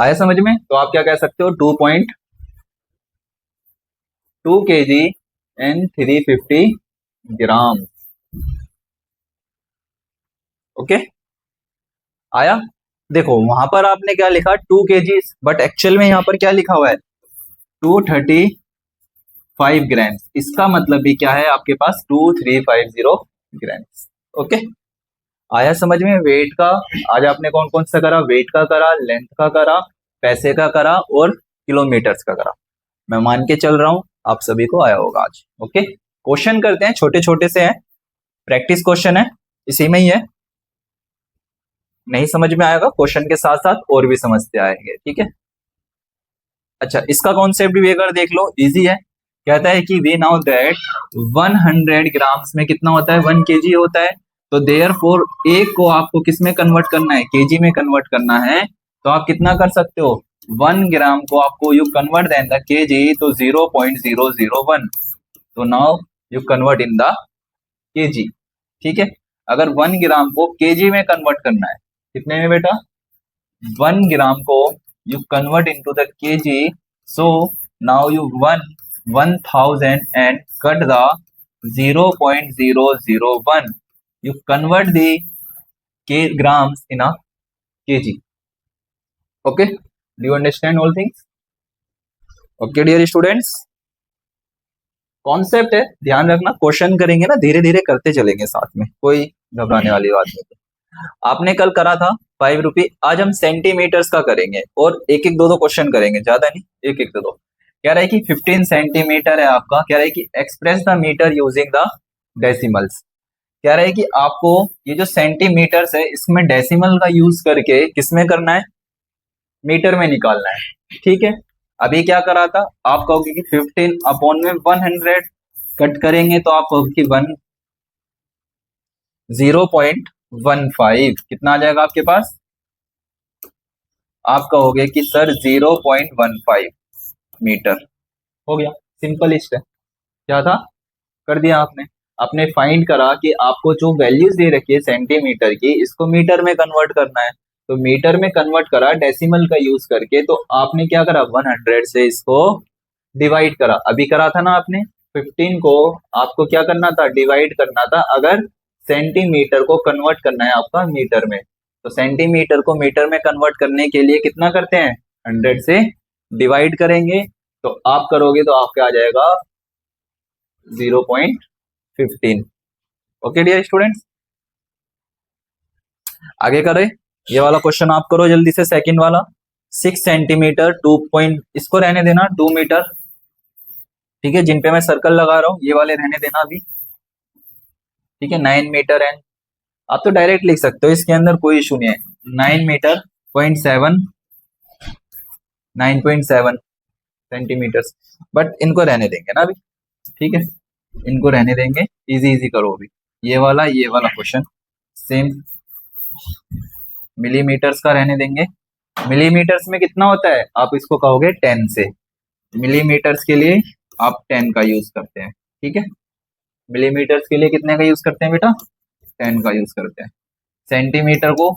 आया समझ में? तो आप क्या कह सकते हो, 2.2 kg एंड 350 ग्राम। ओके, आया? देखो वहां पर आपने क्या लिखा 2 kg, बट एक्चुअल में यहाँ पर क्या लिखा हुआ है 235 ग्राम्स। इसका मतलब भी क्या है आपके पास 2350 ग्राम्स। ओके, आया समझ में? वेट का आज आपने कौन कौन सा करा, वेट का करा, लेंथ का करा, पैसे का करा और किलोमीटर्स का करा। मैं मान के चल रहा हूं आप सभी को आया होगा आज। ओके, क्वेश्चन करते हैं, छोटे छोटे से हैं, प्रैक्टिस क्वेश्चन है, इसी में ही है। नहीं समझ में आएगा क्वेश्चन के साथ साथ और भी समझते आएंगे। ठीक है, अच्छा इसका कॉन्सेप्ट भी अगर देख लो, इजी है। कहता है कि वी नाउ दैट 100 ग्राम्स में कितना होता है, 1 kg होता है। तो देयर फोर एक को आपको किस में कन्वर्ट करना है, केजी में कन्वर्ट करना है। तो आप कितना कर सकते हो, 1 ग्राम को आपको you convert then the kg, तो 0.001। तो now you convert in the kg. ठीक है, अगर 1 ग्राम को केजी में कन्वर्ट करना है, कितने में बेटा, 1 ग्राम को you convert into the kg, so now you 1000 and cut the 0.001, you convert the grams in a kg. Okay, do you understand all things? Okay dear students, concept है, ध्यान रखना। क्वेश्चन करेंगे ना, धीरे धीरे करते चलेंगे साथ में, कोई घबराने वाली बात नहीं। आपने कल करा था 5 रुपये, आज हम सेंटीमीटर्स का करेंगे और एक एक दो दो क्वेश्चन करेंगे, ज्यादा नहीं, एक एक दो दो। कह रहा है कि 15 सेंटीमीटर है आपका, कह रहा है कि express the metre using the decimals. कह रहा है कि आपको ये जो सेंटीमीटर्स है इसमें डेसिमल का यूज करके किसमें करना है, मीटर में निकालना है। ठीक है, अभी क्या करा था, आप कहोगे कि 15 अपॉन में 100 कट करेंगे तो आप कहोगे कि 0.15 कितना आ जाएगा आपके पास, आप कहोगे कि सर 0.15 मीटर। हो गया, सिंपल इस्ट है। क्या था, कर दिया आपने। आपने फाइंड करा कि आपको जो वैल्यूज दे रखी है सेंटीमीटर की, इसको मीटर में कन्वर्ट करना है। तो मीटर में कन्वर्ट करा डेसिमल का यूज करके, तो आपने क्या करा, 100 से इसको डिवाइड करा। अभी करा था ना आपने, 15 को आपको क्या करना था, डिवाइड करना था, अगर सेंटीमीटर को कन्वर्ट करना है आपका मीटर में। तो सेंटीमीटर को मीटर में कन्वर्ट करने के लिए कितना करते हैं, 100 से डिवाइड करेंगे। तो आप करोगे तो आपका आ जाएगा 0.15। ओके डियर स्टूडेंट्स, आगे करें, ये वाला क्वेश्चन आप करो जल्दी से, सेकंड वाला। 6 सेंटीमीटर 2 पॉइंट, इसको रहने देना 2 मीटर। ठीक है, जिन पे मैं सर्कल लगा रहा हूं ये वाले रहने देना अभी। ठीक है, 9 मीटर एंड, आप तो डायरेक्ट लिख सकते हो, इसके अंदर कोई इशू नहीं है। 9 मीटर 0.7, 9.7 सेंटीमीटर, बट इनको रहने देंगे ना अभी। ठीक है, इनको रहने देंगे, इजी इजी करो अभी। ये वाला क्वेश्चन सेम मिलीमीटर्स का रहने देंगे। मिलीमीटर्स में कितना होता है, आप इसको कहोगे 10 से। मिलीमीटर्स के लिए आप 10 का यूज करते हैं। ठीक है, मिलीमीटर्स के लिए कितने का यूज करते हैं बेटा, 10 का यूज करते हैं। सेंटीमीटर को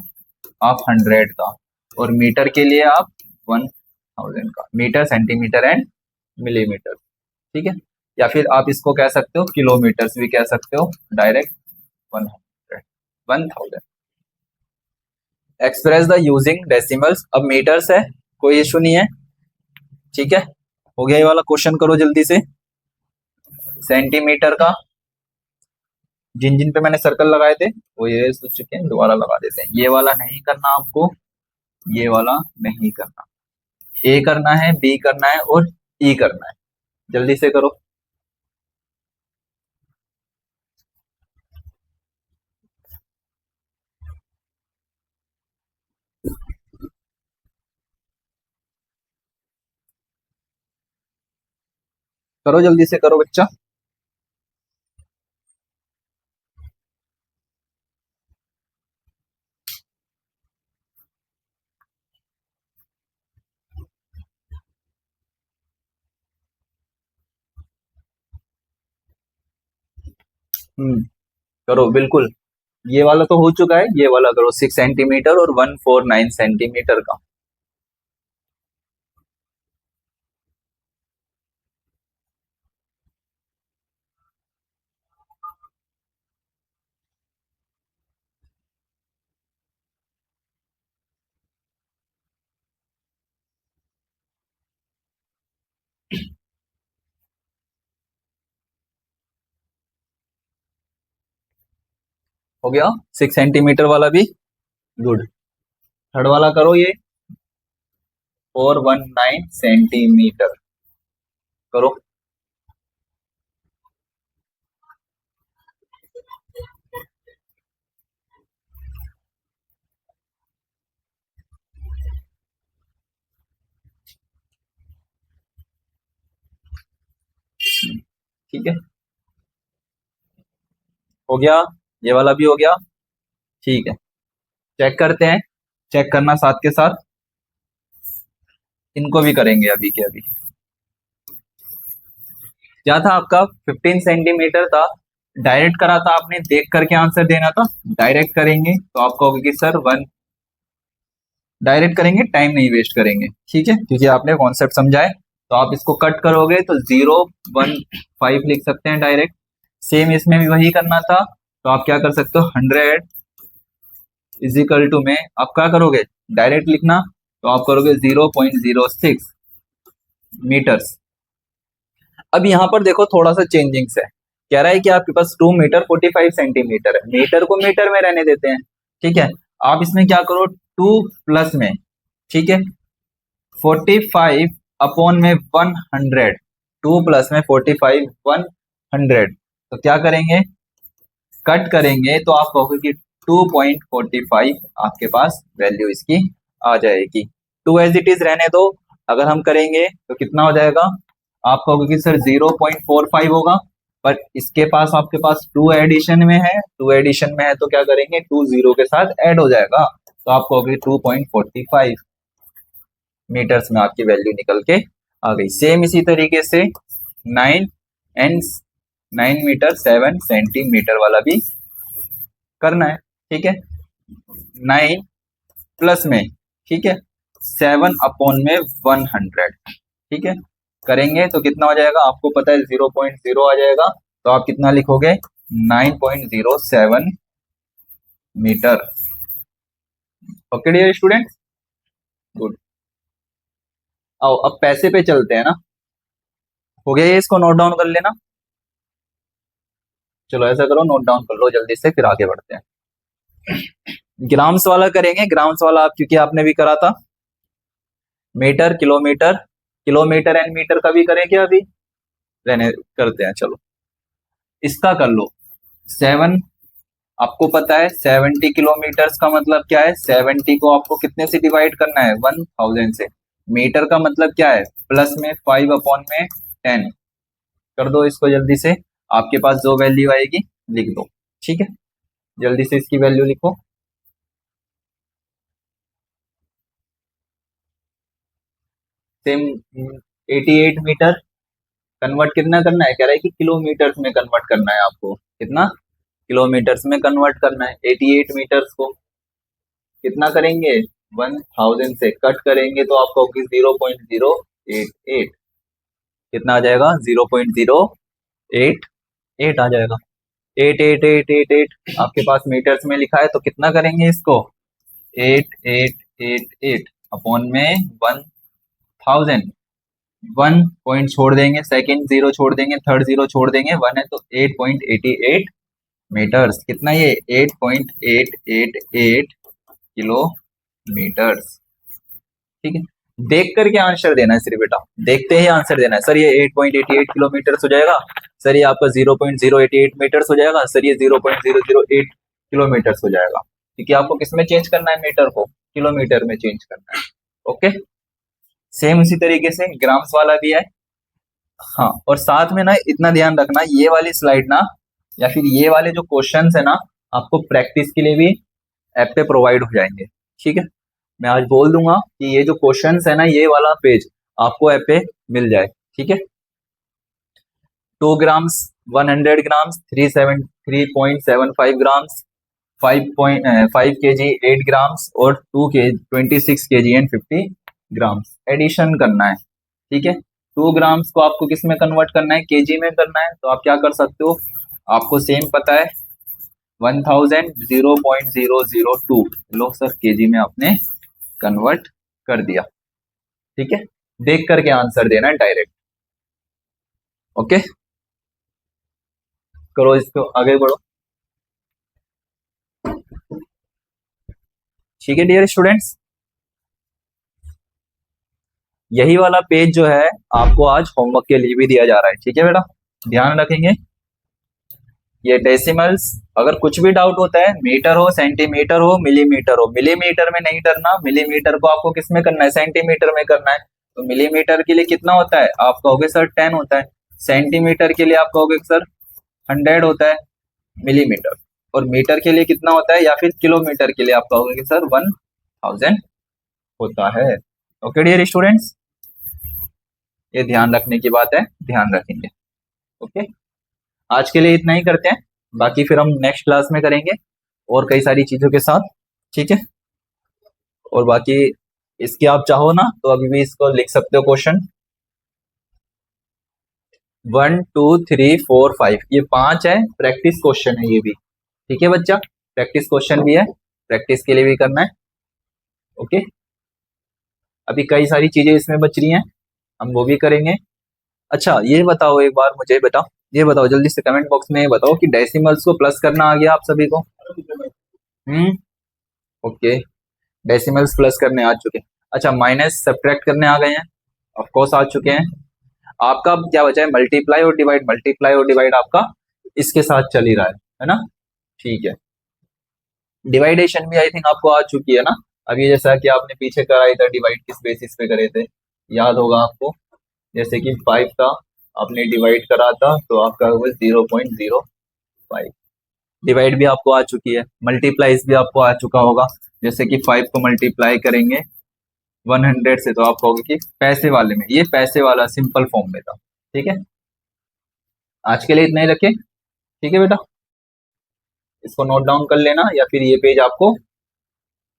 आप 100 का, और मीटर के लिए आप 1000 का। Metre, centimetre and millimetre. ठीक है, या फिर आप इसको कह सकते हो किलोमीटर्स भी कह सकते हो direct, 1000 express the using decimals. अब मीटर्स है, कोई इशू नहीं है। ठीक है, हो गया ये वाला क्वेश्चन, करो जल्दी से। सेंटीमीटर का, जिन जिन पे मैंने सर्कल लगाए थे वो ये हो चुके हैं, दोबारा लगा देते हैं। ये वाला नहीं करना आपको, ये वाला नहीं करना, ए करना है, बी करना है और ई करना है। जल्दी से करो। करो जल्दी से करो बच्चा। करो बिल्कुल। ये वाला तो हो चुका है, ये वाला करो 6 सेंटीमीटर और 149 सेंटीमीटर का। हो गया 6 सेंटीमीटर वाला भी। गुड। थर्ड वाला करो ये 419 सेंटीमीटर करो। ठीक है, हो गया, ये वाला भी हो गया। ठीक है, चेक करते हैं। चेक करना साथ के साथ इनको भी करेंगे अभी के अभी। क्या था आपका 15 सेंटीमीटर था, डायरेक्ट करा था आपने, देख करके आंसर देना था। डायरेक्ट करेंगे तो आप कहोगे कि सर वन, डायरेक्ट करेंगे टाइम नहीं वेस्ट करेंगे, ठीक है, क्योंकि आपने कॉन्सेप्ट समझा है। तो आप इसको कट करोगे तो 015 लिख सकते हैं डायरेक्ट। सेम इसमें भी वही करना था, तो आप क्या कर सकते हो 100 इजिकल टू में आप क्या करोगे, डायरेक्ट लिखना, तो आप करोगे 0.06 मीटर्स। अब यहाँ पर देखो थोड़ा सा चेंजिंग्स है। कह रहा है कि आपके पास 2 मीटर 45 सेंटीमीटर है, मीटर को मीटर में रहने देते हैं, ठीक है। आप इसमें क्या करो 2 प्लस में, ठीक है, 45 अपॉन में 100, 2 प्लस में 45 100, तो क्या करेंगे कट करेंगे तो आप कहोगे कि 2.45 आपके पास वैल्यू इसकी आ जाएगी। 2 एज इट इज रहने दो, अगर हम करेंगे तो कितना हो जाएगा, आप कहोगे कि सर 0.45 होगा, पर इसके पास आपके पास 2 एडिशन में है, 2 एडिशन में है तो क्या करेंगे 2 जीरो के साथ ऐड हो जाएगा, तो आप कहोगे 2.45 मीटर्स में आपकी वैल्यू निकल के आ गई। सेम इसी तरीके से 9 एंड 9 मीटर 7 सेंटीमीटर वाला भी करना है, ठीक है। 9 प्लस में, ठीक है, 7 अपॉन में 100, ठीक है, करेंगे तो कितना हो जाएगा, आपको पता है 0.0 आ जाएगा, तो आप कितना लिखोगे 9.07 metre. Okay dear student, good. आओ अब पैसे पे चलते हैं ना। हो गया ये, इसको नोट डाउन कर लेना। चलो ऐसा करो नोट डाउन कर लो जल्दी से, फिर आगे बढ़ते हैं। ग्राम्स वाला करेंगे, ग्राम्स वाला आप क्योंकि आपने भी करा था। Metre kilometre, kilometre and metre का भी करें क्या अभी, रहने करते हैं चलो। इसका कर लो 7, आपको पता है 70 किलोमीटर्स का मतलब क्या है, 70 को आपको कितने से डिवाइड करना है 1000 से। मीटर का मतलब क्या है, प्लस में 5 अपॉन में 10, कर दो इसको जल्दी से, आपके पास जो वैल्यू आएगी लिख दो, ठीक है, जल्दी से इसकी वैल्यू लिखो। सेम 88 मीटर, कन्वर्ट कितना करना है, कह रहा है कि किलोमीटर्स में कन्वर्ट करना है आपको, कितना किलोमीटर्स में कन्वर्ट करना है। 88 मीटर्स को कितना करेंगे 1000 से कट करेंगे तो आपको 0.088, कितना आ जाएगा 0.088 आ जाएगा। 88888 आपके पास मीटर्स में लिखा है, तो कितना करेंगे इसको 8888 अपॉन में 1000, 1 पॉइंट छोड़ देंगे, सेकंड जीरो छोड़ देंगे, थर्ड जीरो छोड़ देंगे, 1 है तो 8.88 मीटर्स, कितना ये 8.888 किलोमीटर्स, ठीक है। देख करके आंसर देना है सिर्फ बेटा, देखते ही आंसर देना है। सर ये 8.88 किलोमीटर हो जाएगा, सर ये आपका 0.088 मीटर्स हो जाएगा, सर ये 0.008 किलोमीटर हो जाएगा, क्योंकि आपको किसमें चेंज करना है, मीटर को किलोमीटर में चेंज करना है। ओके, सेम उसी तरीके से ग्राम्स वाला भी है। हाँ, और साथ में ना इतना ध्यान रखना, ये वाली स्लाइड ना या फिर ये वाले जो क्वेश्चंस है ना आपको प्रैक्टिस के लिए भी ऐप पे प्रोवाइड हो जाएंगे, ठीक है। मैं आज बोल दूंगा कि ये जो क्वेश्चंस है ना ये वाला पेज आपको ऐप पे मिल जाए, ठीक है। 2 grams 100 grams 370 3.75 grams, 5 kg 8 grams और 26 kg एंड 50 ग्राम्स एडिशन करना है। ठीक है, 2 ग्राम्स को आपको किस में कन्वर्ट करना है, केजी में करना है। तो आप क्या कर सकते हो, आपको सेम पता है 1000 0.002, लो सर केजी में आपने कन्वर्ट कर दिया। ठीक है, देख करके आंसर देना है डायरेक्ट। ओके, करो इसको, आगे बढ़ो। ठीक है डियर स्टूडेंट्स, यही वाला पेज जो है आपको आज होमवर्क के लिए भी दिया जा रहा है। ठीक है बेटा, ध्यान रखेंगे। ये डेसिमल्स, अगर कुछ भी डाउट होता है, मीटर हो, सेंटीमीटर हो, मिलीमीटर हो, मिलीमीटर में नहीं करना, मिलीमीटर को आपको किस में करना है, सेंटीमीटर में करना है। तो मिलीमीटर के लिए कितना होता है, आप कहोगे सर 10 होता है। सेंटीमीटर के लिए आप कहोगे सर 100 होता है मिलीमीटर। और मीटर के लिए कितना होता है, या फिर किलोमीटर के लिए आप कहोगे कि सर 1000 होता है। ओके डियर स्टूडेंट्स, ये ध्यान रखने की बात है, ध्यान रखेंगे। ओके, आज के लिए इतना ही करते हैं, बाकी फिर हम नेक्स्ट क्लास में करेंगे और कई सारी चीजों के साथ। ठीक है, और बाकी इसकी आप चाहो ना तो अभी भी इसको लिख सकते हो क्वेश्चन 1 2 3 4 5, ये 5 है, प्रैक्टिस क्वेश्चन है ये भी। ठीक है बच्चा, प्रैक्टिस क्वेश्चन भी है, प्रैक्टिस के लिए भी करना है। ओके, अभी कई सारी चीजें इसमें बच रही हैं, हम वो भी करेंगे। अच्छा ये बताओ, एक बार मुझे बताओ, ये बताओ जल्दी से कमेंट बॉक्स में ये बताओ कि डेसिमल्स को प्लस करना आ गया आप सभी को। ओके, डेसिमल्स प्लस करने आ चुके हैं। अच्छा, माइनस सब्ट्रैक्ट करने आ गए हैं, ऑफ कोर्स आ चुके हैं। आपका अब क्या बचा है, मल्टीप्लाई और डिवाइड, मल्टीप्लाई और डिवाइड आपका इसके साथ चल ही रहा है ना। ठीक है, डिवाइडेशन भी आई थिंक आपको आ चुकी है ना। अभी जैसा कि आपने पीछे कराई था, डिवाइड किस बेसिस पे करे थे, याद होगा आपको। जैसे कि 5 था, आपने डिवाइड करा था तो आपका 0.05। डिवाइड भी आपको आ चुकी है, मल्टीप्लाइज भी आपको आ चुका होगा। जैसे कि 5 को मल्टीप्लाई करेंगे 100 से, तो आप कहोगे कि पैसे वाले में, ये पैसे वाला सिंपल फॉर्म में था। ठीक है, आज के लिए इतना ही रखें। ठीक है बेटा, इसको नोट डाउन कर लेना, या फिर ये पेज आपको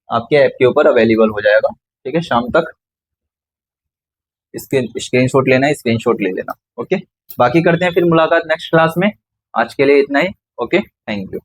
आपके ऐप के ऊपर अवेलेबल हो जाएगा। ठीक है, शाम तक इसके स्क्रीनशॉट लेना है, स्क्रीनशॉट ले लेना। ओके, बाकी करते हैं फिर मुलाकात नेक्स्ट क्लास में। आज के लिए इतना ही। Okay, thank you.